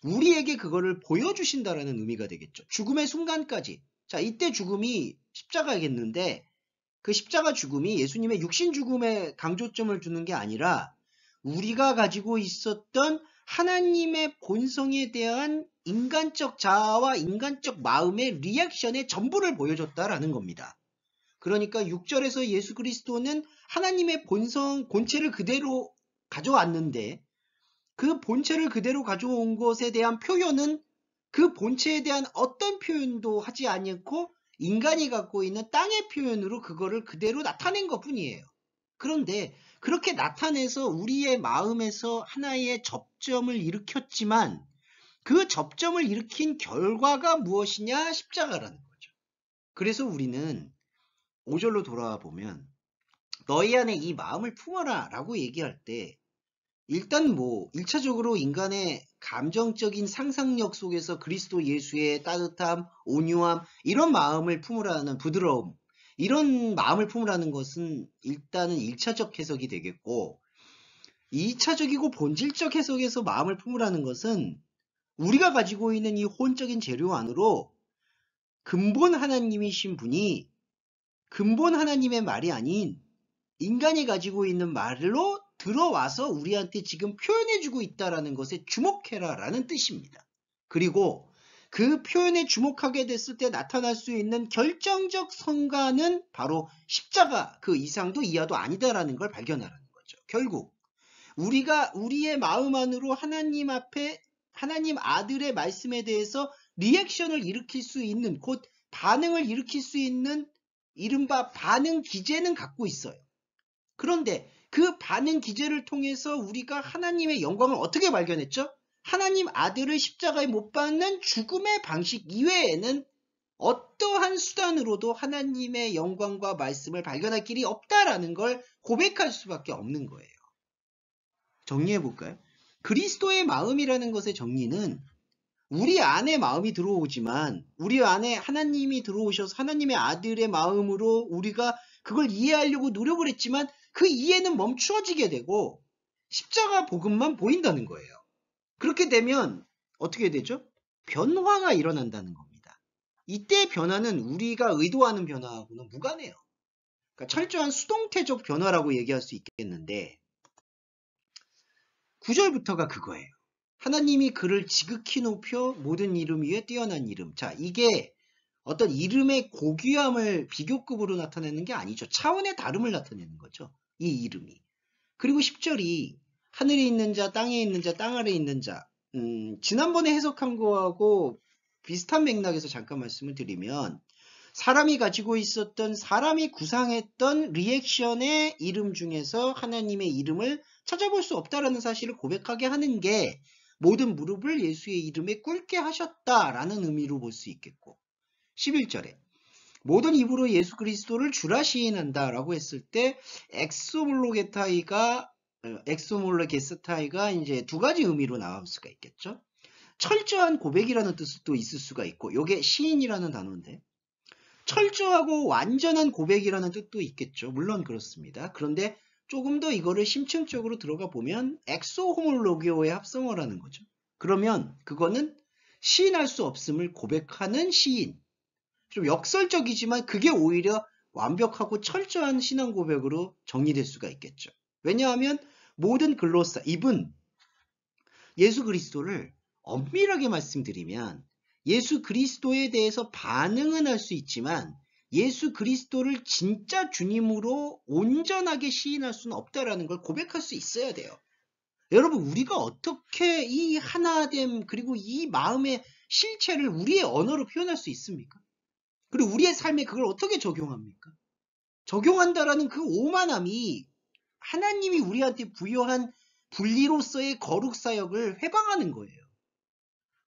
우리에게 그거를 보여주신다라는 의미가 되겠죠. 죽음의 순간까지. 자, 이때 죽음이 십자가겠는데 그 십자가 죽음이 예수님의 육신 죽음에 강조점을 두는 게 아니라 우리가 가지고 있었던 하나님의 본성에 대한 인간적 자아와 인간적 마음의 리액션의 전부를 보여줬다라는 겁니다. 그러니까 6절에서 예수 그리스도는 하나님의 본체를 그대로 가져왔는데 그 본체를 그대로 가져온 것에 대한 표현은 그 본체에 대한 어떤 표현도 하지 않고 인간이 갖고 있는 땅의 표현으로 그거를 그대로 나타낸 것 뿐이에요. 그런데 그렇게 나타내서 우리의 마음에서 하나의 접점을 일으켰지만 그 접점을 일으킨 결과가 무엇이냐? 십자가라는 거죠. 그래서 우리는 5절로 돌아와 보면 너희 안에 이 마음을 품어라 라고 얘기할 때 일단 1차적으로 인간의 감정적인 상상력 속에서 그리스도 예수의 따뜻함, 온유함, 이런 마음을 품으라는 부드러움, 이런 마음을 품으라는 것은 일단은 1차적 해석이 되겠고 2차적이고 본질적 해석에서 마음을 품으라는 것은 우리가 가지고 있는 이 혼적인 재료 안으로 근본 하나님이신 분이 근본 하나님의 말이 아닌 인간이 가지고 있는 말로 들어와서 우리한테 지금 표현해주고 있다는 것에 주목해라 라는 뜻입니다. 그리고 그 표현에 주목하게 됐을 때 나타날 수 있는 결정적 성과는 바로 십자가 그 이상도 이하도 아니다라는 걸 발견하라는 거죠. 결국 우리가 우리의 마음 안으로 하나님 앞에 하나님 아들의 말씀에 대해서 리액션을 일으킬 수 있는 곧 반응을 일으킬 수 있는 이른바 반응 기제는 갖고 있어요. 그런데 그 반응 기제를 통해서 우리가 하나님의 영광을 어떻게 발견했죠? 하나님 아들을 십자가에 못 박는 죽음의 방식 이외에는 어떠한 수단으로도 하나님의 영광과 말씀을 발견할 길이 없다라는 걸 고백할 수밖에 없는 거예요. 정리해 볼까요? 그리스도의 마음이라는 것의 정리는 우리 안에 마음이 들어오지만 우리 안에 하나님이 들어오셔서 하나님의 아들의 마음으로 우리가 그걸 이해하려고 노력을 했지만 그 이해는 멈추어지게 되고 십자가 복음만 보인다는 거예요. 그렇게 되면 어떻게 되죠? 변화가 일어난다는 겁니다. 이때 변화는 우리가 의도하는 변화하고는 무관해요. 그러니까 철저한 수동태적 변화라고 얘기할 수 있겠는데 9절부터가 그거예요. 하나님이 그를 지극히 높여 모든 이름 위에 뛰어난 이름. 자, 이게 어떤 이름의 고귀함을 비교급으로 나타내는 게 아니죠. 차원의 다름을 나타내는 거죠. 이 이름이. 그리고 10절이 하늘에 있는 자, 땅에 있는 자, 땅 아래에 있는 자. 지난번에 해석한 거하고 비슷한 맥락에서 잠깐 말씀을 드리면 사람이 가지고 있었던 사람이 구상했던 리액션의 이름 중에서 하나님의 이름을 찾아볼 수 없다라는 사실을 고백하게 하는 게 모든 무릎을 예수의 이름에 꿇게 하셨다라는 의미로 볼 수 있겠고 11절에 모든 입으로 예수 그리스도를 주라 시인한다라고 했을 때 엑소몰로게스타이가 이제 두 가지 의미로 나올 수가 있겠죠. 철저한 고백이라는 뜻도 있을 수가 있고 이게 시인이라는 단어인데 철저하고 완전한 고백이라는 뜻도 있겠죠. 물론 그렇습니다. 그런데 조금 더 이거를 심층적으로 들어가 보면 엑소호몰로기오의 합성어라는 거죠. 그러면 그거는 시인할 수 없음을 고백하는 시인. 좀 역설적이지만 그게 오히려 완벽하고 철저한 신앙 고백으로 정리될 수가 있겠죠. 왜냐하면 모든 글로사, 입은 예수 그리스도를 엄밀하게 말씀드리면 예수 그리스도에 대해서 반응은 할 수 있지만 예수 그리스도를 진짜 주님으로 온전하게 시인할 수는 없다라는 걸 고백할 수 있어야 돼요. 여러분 우리가 어떻게 이 하나됨 그리고 이 마음의 실체를 우리의 언어로 표현할 수 있습니까? 그리고 우리의 삶에 그걸 어떻게 적용합니까? 적용한다라는 그 오만함이 하나님이 우리한테 부여한 분리로서의 거룩 사역을 회방하는 거예요.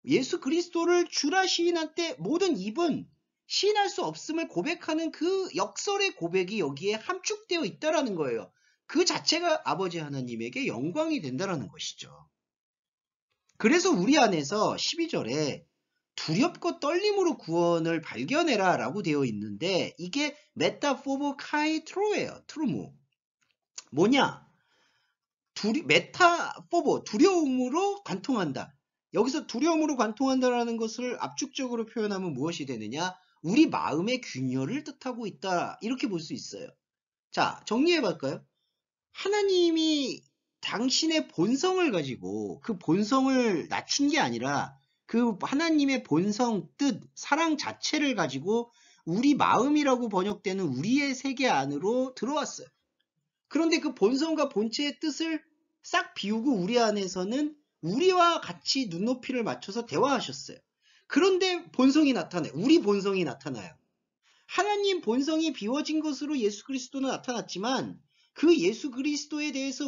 예수 그리스도를 주라 시인할 때 모든 입은 시인할 수 없음을 고백하는 그 역설의 고백이 여기에 함축되어 있다라는 거예요. 그 자체가 아버지 하나님에게 영광이 된다라는 것이죠. 그래서 우리 안에서 12절에 두렵고 떨림으로 구원을 발견해라 라고 되어 있는데 이게 메타포보 카이 트로예요. 트루무. 뭐냐? 메타포보, 두려움으로 관통한다. 여기서 두려움으로 관통한다라는 것을 압축적으로 표현하면 무엇이 되느냐? 우리 마음의 균열을 뜻하고 있다. 이렇게 볼 수 있어요. 자, 정리해 볼까요? 하나님이 당신의 본성을 가지고 그 본성을 낮춘 게 아니라 그 하나님의 본성, 뜻, 사랑 자체를 가지고 우리 마음이라고 번역되는 우리의 세계 안으로 들어왔어요. 그런데 그 본성과 본체의 뜻을 싹 비우고 우리 안에서는 우리와 같이 눈높이를 맞춰서 대화하셨어요. 그런데 본성이 나타나요. 우리 본성이 나타나요. 하나님 본성이 비워진 것으로 예수 그리스도는 나타났지만 그 예수 그리스도에 대해서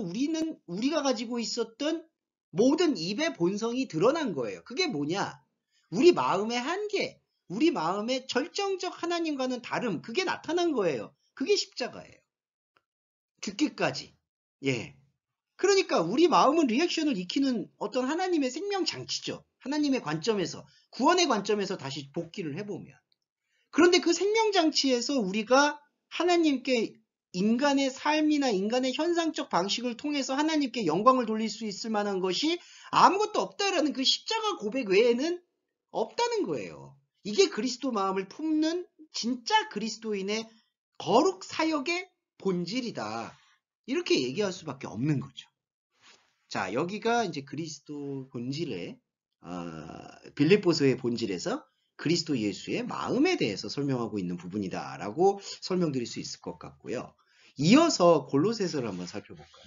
우리가 가지고 있었던 모든 입의 본성이 드러난 거예요. 그게 뭐냐? 우리 마음의 한계, 우리 마음의 절정적 하나님과는 다름, 그게 나타난 거예요. 그게 십자가예요. 죽기까지. 예. 그러니까 우리 마음은 리액션을 익히는 어떤 하나님의 생명 장치죠. 하나님의 관점에서, 구원의 관점에서 다시 복기를 해보면. 그런데 그 생명 장치에서 우리가 하나님께 인간의 삶이나 인간의 현상적 방식을 통해서 하나님께 영광을 돌릴 수 있을 만한 것이 아무것도 없다라는 그 십자가 고백 외에는 없다는 거예요. 이게 그리스도 마음을 품는 진짜 그리스도인의 거룩 사역의 본질이다. 이렇게 얘기할 수밖에 없는 거죠. 자, 여기가 이제 그리스도 본질의 빌립보서의 본질에서 그리스도 예수의 마음에 대해서 설명하고 있는 부분이다라고 설명드릴 수 있을 것 같고요. 이어서 골로새서를 한번 살펴볼까요?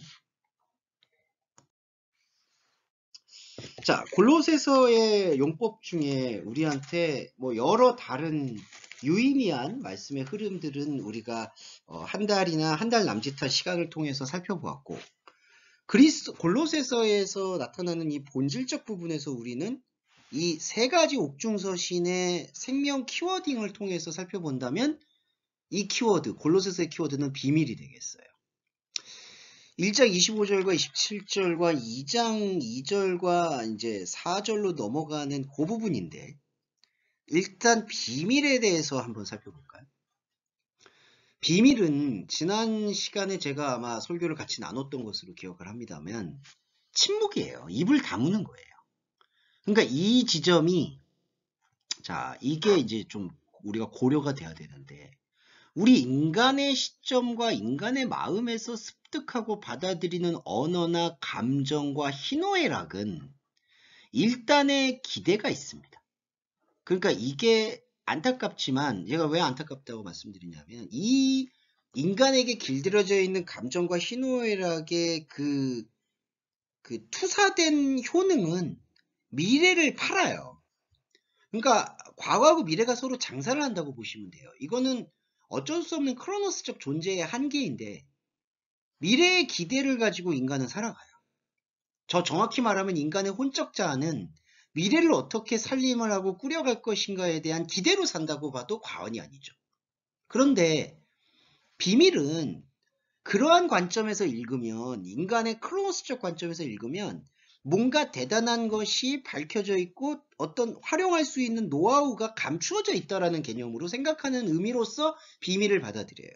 자, 골로새서의 용법 중에 우리한테 뭐 여러 다른 유의미한 말씀의 흐름들은 우리가 한 달이나 한 달 남짓한 시간을 통해서 살펴보았고, 골로새서에서 나타나는 이 본질적 부분에서 우리는 이 세 가지 옥중서신의 생명 키워딩을 통해서 살펴본다면 이 키워드, 골로새서의 키워드는 비밀이 되겠어요. 1장 25절과 27절과 2장 2절과 이제 4절로 넘어가는 그 부분인데, 일단 비밀에 대해서 한번 살펴볼까요? 비밀은 지난 시간에 제가 아마 설교를 같이 나눴던 것으로 기억을 합니다만 침묵이에요. 입을 다무는 거예요. 그러니까 이 지점이, 자, 이게 이제 좀 우리가 고려가 돼야 되는데, 우리 인간의 시점과 인간의 마음에서 습득하고 받아들이는 언어나 감정과 희노애락은 일단의 기대가 있습니다. 그러니까 이게 안타깝지만, 제가 왜 안타깝다고 말씀드리냐면, 이 인간에게 길들여져 있는 감정과 희노애락의 그 투사된 효능은 미래를 팔아요. 그러니까 과거하고 미래가 서로 장사를 한다고 보시면 돼요. 이거는 어쩔 수 없는 크로노스적 존재의 한계인데, 미래의 기대를 가지고 인간은 살아가요. 정확히 말하면 인간의 혼적 자아는 미래를 어떻게 살림을 하고 꾸려갈 것인가에 대한 기대로 산다고 봐도 과언이 아니죠. 그런데 비밀은 그러한 관점에서 읽으면, 인간의 크로노스적 관점에서 읽으면 뭔가 대단한 것이 밝혀져 있고 어떤 활용할 수 있는 노하우가 감추어져 있다라는 개념으로 생각하는 의미로서 비밀을 받아들여요.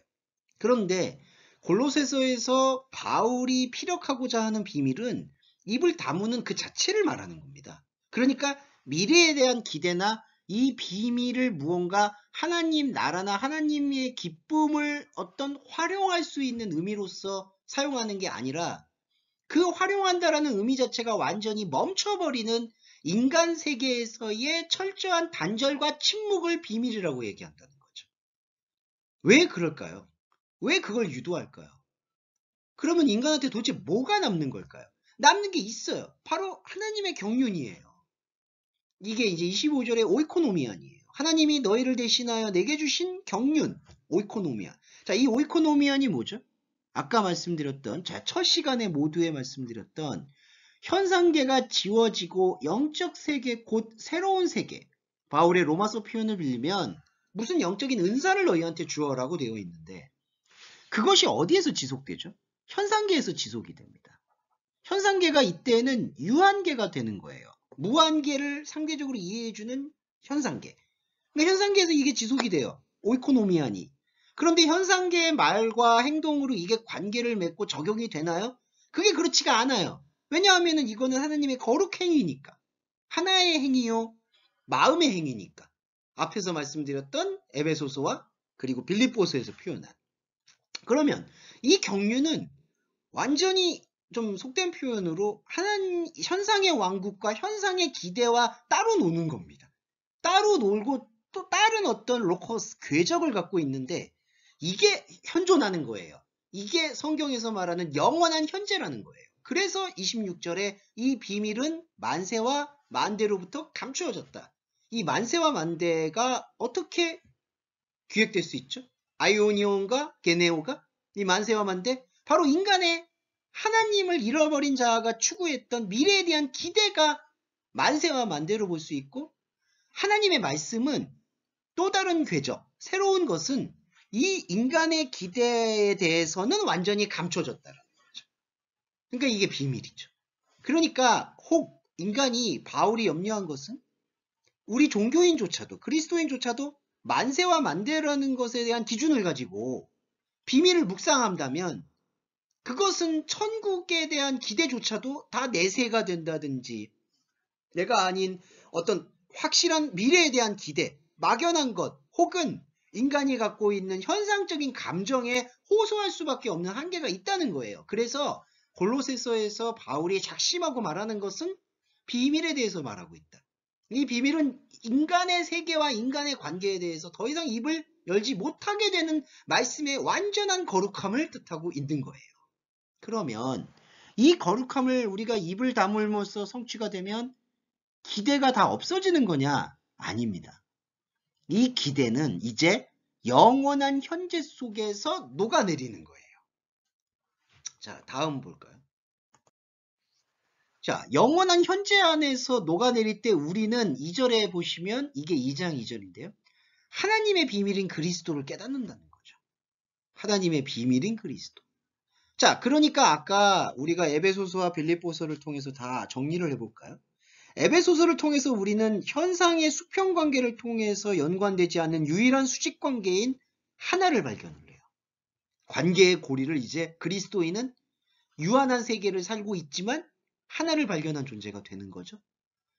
그런데 골로새서에서 바울이 피력하고자 하는 비밀은 입을 다무는 그 자체를 말하는 겁니다. 그러니까 미래에 대한 기대나 이 비밀을 무언가 하나님 나라나 하나님의 기쁨을 어떤 활용할 수 있는 의미로서 사용하는 게 아니라, 그 활용한다라는 의미 자체가 완전히 멈춰버리는 인간 세계에서의 철저한 단절과 침묵을 비밀이라고 얘기한다는 거죠. 왜 그럴까요? 왜 그걸 유도할까요? 그러면 인간한테 도대체 뭐가 남는 걸까요? 남는 게 있어요. 바로 하나님의 경륜이에요. 이게 이제 25절의 오이코노미안이에요. 하나님이 너희를 대신하여 내게 주신 경륜, 오이코노미안. 자, 이 오이코노미안이 뭐죠? 아까 말씀드렸던, 첫 시간에 모두에 말씀드렸던 현상계가 지워지고 영적 세계, 곧 새로운 세계. 바울의 로마서 표현을 빌리면 무슨 영적인 은사를 너희한테 주어라고 되어 있는데, 그것이 어디에서 지속되죠? 현상계에서 지속이 됩니다. 현상계가 이때는 유한계가 되는 거예요. 무한계를 상대적으로 이해해주는 현상계. 그러니까 현상계에서 이게 지속이 돼요. 오이코노미안이. 그런데 현상계의 말과 행동으로 이게 관계를 맺고 적용이 되나요? 그게 그렇지가 않아요. 왜냐하면 이거는 하나님의 거룩 행위니까. 하나의 행위요, 마음의 행위니까. 앞에서 말씀드렸던 에베소서와 그리고 빌립보서에서 표현한. 그러면 이 경륜은 완전히 좀 속된 표현으로 현상의 왕국과 현상의 기대와 따로 노는 겁니다. 따로 놀고 또 다른 어떤 로커스, 궤적을 갖고 있는데 이게 현존하는 거예요. 이게 성경에서 말하는 영원한 현재라는 거예요. 그래서 26절에 이 비밀은 만세와 만대로부터 감추어졌다. 이 만세와 만대가 어떻게 기획될 수 있죠? 아이오니온과 게네오가? 이 만세와 만대? 바로 인간의 하나님을 잃어버린 자가 추구했던 미래에 대한 기대가 만세와 만대로 볼 수 있고, 하나님의 말씀은 또 다른 궤적, 새로운 것은 이 인간의 기대에 대해서는 완전히 감춰졌다는 거죠. 그러니까 이게 비밀이죠. 그러니까 혹 인간이, 바울이 염려한 것은 우리 종교인조차도, 그리스도인조차도 만세와 만대라는 것에 대한 기준을 가지고 비밀을 묵상한다면 그것은 천국에 대한 기대조차도 다 내세가 된다든지, 내가 아닌 어떤 확실한 미래에 대한 기대, 막연한 것, 혹은 인간이 갖고 있는 현상적인 감정에 호소할 수밖에 없는 한계가 있다는 거예요. 그래서 골로새서에서 바울이 작심하고 말하는 것은 비밀에 대해서 말하고 있다. 이 비밀은 인간의 세계와 인간의 관계에 대해서 더 이상 입을 열지 못하게 되는 말씀의 완전한 거룩함을 뜻하고 있는 거예요. 그러면 이 거룩함을 우리가 입을 다물면서 성취가 되면 기대가 다 없어지는 거냐? 아닙니다. 이 기대는 이제 영원한 현재 속에서 녹아내리는 거예요. 자, 다음 볼까요? 자, 영원한 현재 안에서 녹아내릴 때 우리는 2절에 보시면, 이게 2장 2절인데요. 하나님의 비밀인 그리스도를 깨닫는다는 거죠. 하나님의 비밀인 그리스도. 자, 그러니까 아까 우리가 에베소서와 빌립보서를 통해서 다 정리를 해볼까요? 에베소서를 통해서 우리는 현상의 수평관계를 통해서 연관되지 않는 유일한 수직관계인 하나를 발견을 해요. 관계의 고리를 이제 그리스도인은 유한한 세계를 살고 있지만 하나를 발견한 존재가 되는 거죠.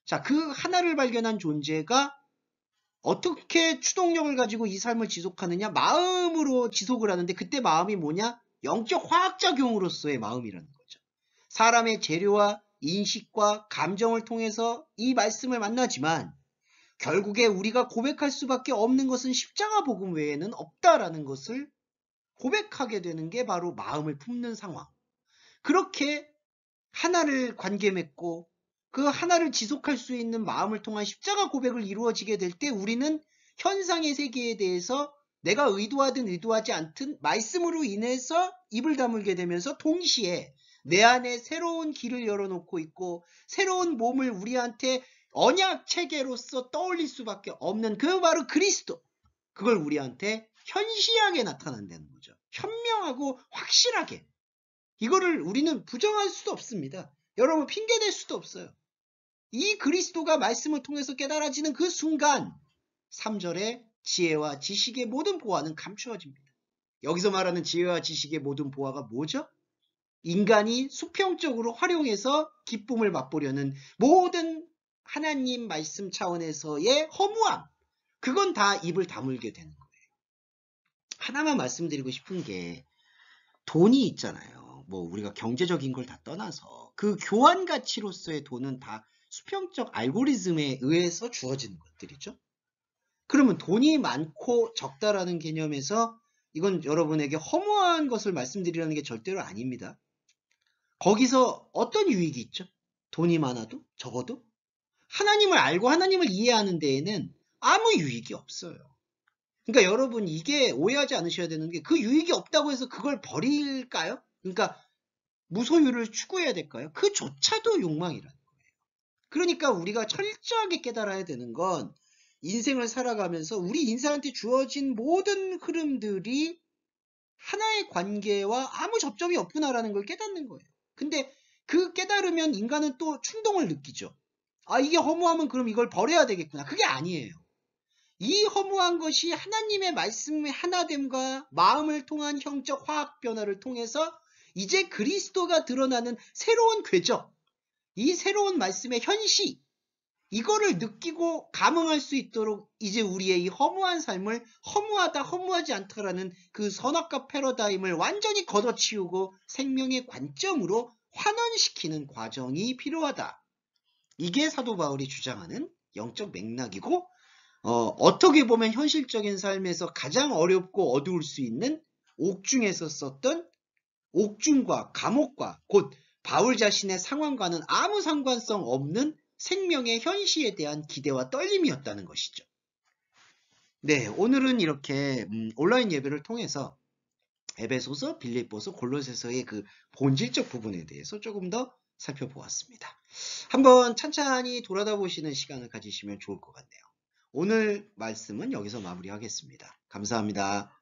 자, 그 하나를 발견한 존재가 어떻게 추동력을 가지고 이 삶을 지속하느냐? 마음으로 지속을 하는데, 그때 마음이 뭐냐? 영적 화학작용으로서의 마음이라는 거죠. 사람의 재료와 인식과 감정을 통해서 이 말씀을 만나지만 결국에 우리가 고백할 수밖에 없는 것은 십자가 복음 외에는 없다라는 것을 고백하게 되는 게 바로 마음을 품는 상황. 그렇게 하나를 관계 맺고 그 하나를 지속할 수 있는 마음을 통한 십자가 고백을 이루어지게 될 때 우리는 현상의 세계에 대해서 내가 의도하든 의도하지 않든 말씀으로 인해서 입을 다물게 되면서 동시에 내 안에 새로운 길을 열어놓고 있고 새로운 몸을 우리한테 언약 체계로서 떠올릴 수밖에 없는 그 바로 그리스도, 그걸 우리한테 현시하게 나타난다는 거죠. 현명하고 확실하게. 이거를 우리는 부정할 수도 없습니다. 여러분, 핑계댈 수도 없어요. 이 그리스도가 말씀을 통해서 깨달아지는 그 순간 3절에 지혜와 지식의 모든 보화는 감추어집니다. 여기서 말하는 지혜와 지식의 모든 보화가 뭐죠? 인간이 수평적으로 활용해서 기쁨을 맛보려는 모든 하나님 말씀 차원에서의 허무함, 그건 다 입을 다물게 되는 거예요. 하나만 말씀드리고 싶은 게, 돈이 있잖아요. 뭐 우리가 경제적인 걸 다 떠나서 그 교환 가치로서의 돈은 다 수평적 알고리즘에 의해서 주어지는 것들이죠. 그러면 돈이 많고 적다라는 개념에서 이건 여러분에게 허무한 것을 말씀드리라는 게 절대로 아닙니다. 거기서 어떤 유익이 있죠? 돈이 많아도 적어도 하나님을 알고 하나님을 이해하는 데에는 아무 유익이 없어요. 그러니까 여러분, 이게 오해하지 않으셔야 되는 게, 그 유익이 없다고 해서 그걸 버릴까요? 그러니까 무소유를 추구해야 될까요? 그조차도 욕망이라는 거예요. 그러니까 우리가 철저하게 깨달아야 되는 건, 인생을 살아가면서 우리 인생한테 주어진 모든 흐름들이 하나의 관계와 아무 접점이 없구나라는 걸 깨닫는 거예요. 근데 그 깨달으면 인간은 또 충동을 느끼죠. 아, 이게 허무하면 그럼 이걸 버려야 되겠구나. 그게 아니에요. 이 허무한 것이 하나님의 말씀의 하나됨과 마음을 통한 형적 화학 변화를 통해서 이제 그리스도가 드러나는 새로운 궤적, 이 새로운 말씀의 현시, 이거를 느끼고 감흥할 수 있도록 이제 우리의 이 허무한 삶을 허무하다, 허무하지 않다라는 그 선악과 패러다임을 완전히 걷어치우고 생명의 관점으로 환원시키는 과정이 필요하다. 이게 사도 바울이 주장하는 영적 맥락이고, 어떻게 보면 현실적인 삶에서 가장 어렵고 어두울 수 있는 옥중에서 썼던 옥중과 감옥과 곧 바울 자신의 상황과는 아무 상관성 없는 생명의 현시에 대한 기대와 떨림이었다는 것이죠. 네, 오늘은 이렇게 온라인 예배를 통해서 에베소서, 빌립보서, 골로새서의 그 본질적 부분에 대해서 조금 더 살펴보았습니다. 한번 찬찬히 돌아다 보시는 시간을 가지시면 좋을 것 같네요. 오늘 말씀은 여기서 마무리하겠습니다. 감사합니다.